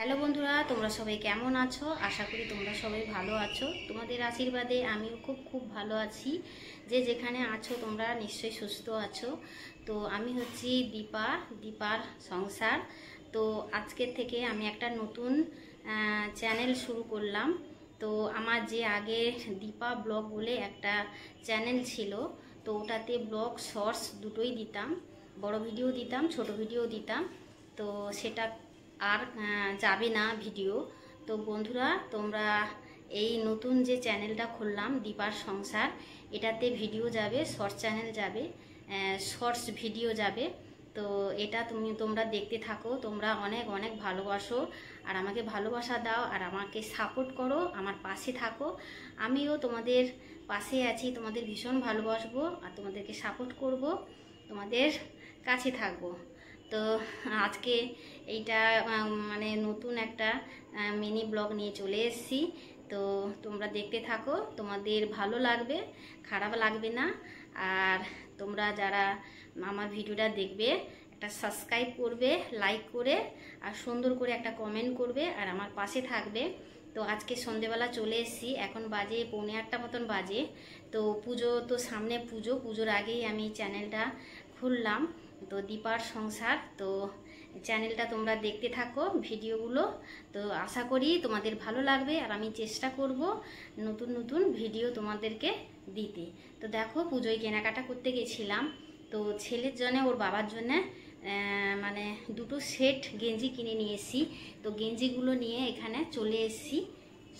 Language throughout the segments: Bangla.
হ্যালো বন্ধুরা, তোমরা সবাই কেমন আছো? আশা করি তোমরা সবাই ভালো আছো। তোমাদের আশীর্বাদে আমিও খুব ভালো আছি। যে যেখানে আছো তোমরা নিশ্চয়ই সুস্থ আছো। তো আমি হচ্ছি দীপার সংসার। তো আজকের থেকে আমি একটা নতুন চ্যানেল শুরু করলাম। তো আমার যে আগে দীপা ব্লগ বলে একটা চ্যানেল ছিল, তো ওটাতে ব্লগ শর্টস দুটোই দিতাম, বড় ভিডিও দিতাম, ছোট ভিডিও দিতাম। তো সেটা আর যাবে না ভিডিও। তো বন্ধুরা, তোমরা এই নতুন যে চ্যানেলটা খুললাম দীপার সংসার, এটাতে ভিডিও যাবে, শর্ট চ্যানেল যাবে, শর্টস ভিডিও যাবে। তো এটা তোমরা দেখতে থাকো। তোমরা অনেক অনেক ভালোবাসো আর আমাকে ভালোবাসা দাও আর আমাকে সাপোর্ট করো, আমার পাশে থাকো। আমিও তোমাদের পাশে আছি, তোমাদের ভীষণ ভালোবাসবো আর তোমাদেরকে সাপোর্ট করব, তোমাদের কাছে থাকবো। তো আজকে এইটা মানে নতুন একটা মিনি ব্লগ নিয়ে চলে এসেছি। তো তোমরা দেখতে থাকো, তোমাদের ভালো লাগবে, খারাপ লাগবে না। আর তোমরা যারা আমার ভিডিওটা দেখবে একটা সাবস্ক্রাইব করবে, লাইক করে, আর সুন্দর করে একটা কমেন্ট করবে আর আমার পাশে থাকবে। তো আজকে সন্ধেবেলা চলে এসেছি, এখন বাজে 7:45 মতন বাজে। তো পুজো তো সামনে, পুজোর আগেই আমি চ্যানেলটা খুললাম, তো দীপার সংসার। তো চ্যানেলটা তোমরা দেখতে থাকো ভিডিওগুলো। তো আশা করি তোমাদের ভালো লাগবে আর আমি চেষ্টা করব নতুন নতুন ভিডিও তোমাদেরকে দিতে। তো দেখো, পুজোয় কেনাকাটা করতে গেছিলাম। তো ছেলের জন্য, ওর বাবার জন্য মানে দুটো সেট গেঞ্জি কিনে নিয়ে এসেছি। তো গেঞ্জিগুলো নিয়ে এখানে চলে এসেছি,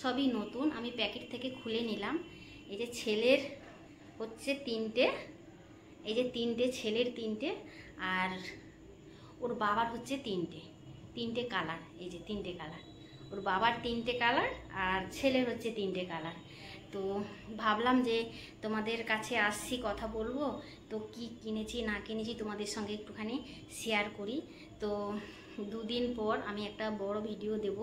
সবই নতুন, আমি প্যাকেট থেকে খুলে নিলাম। এই যে ছেলের হচ্ছে তিনটে, এই যে তিনটে, ছেলের তিনটে, আর ওর বাবার হচ্ছে তিনটে কালার। এই যে তিনটে কালার, ওর বাবার তিনটে কালার আর ছেলের হচ্ছে তিনটে কালার। তো ভাবলাম যে তোমাদের কাছে আসছি, কথা বলবো। তো কি কিনেছি না কিনেছি তোমাদের সঙ্গে একটুখানি শেয়ার করি। তো 2 দিন পর আমি একটা বড় ভিডিও দেব,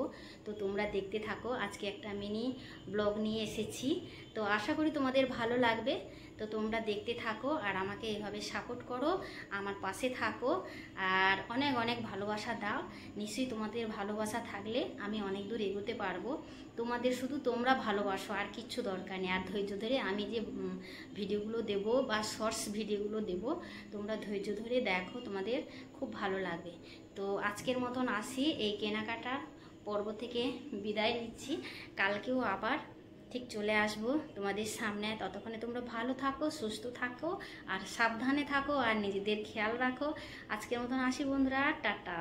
তো তোমরা দেখতে থাকো। আজকে একটা মিনি ব্লগ নিয়ে এসেছি, তো আশা করি তোমাদের ভালো লাগবে। তো তোমরা দেখতে থাকো আর আমাকে এভাবে সাপোর্ট করো, আমার পাশে থাকো আর অনেক অনেক ভালোবাসা দাও। নিশ্চয়ই তোমাদের ভালোবাসা থাকলে আমি অনেক দূর এগোতে পারবো। তোমাদের শুধু তোমরা ভালোবাসো, আর কিচ্ছু দরকার নেই। আর ধৈর্য ধরে আমি যে ভিডিওগুলো দেব বা শর্টস ভিডিওগুলো দেব, তোমরা ধৈর্য ধরে দেখো, তোমাদের খুব ভালো লাগবে। তো আজকের মতন আসি, এই কেনাকাটা পর্ব থেকে বিদায় নিচ্ছি। কালকেও আবার ঠিক চলে আসবো তোমাদের সামনে। ততক্ষণে তোমরা ভালো থাকো, সুস্থ থাকো আর সাবধানে থাকো আর নিজেদের খেয়াল রাখো। আজকের মতন আসি বন্ধুরা, টাটা।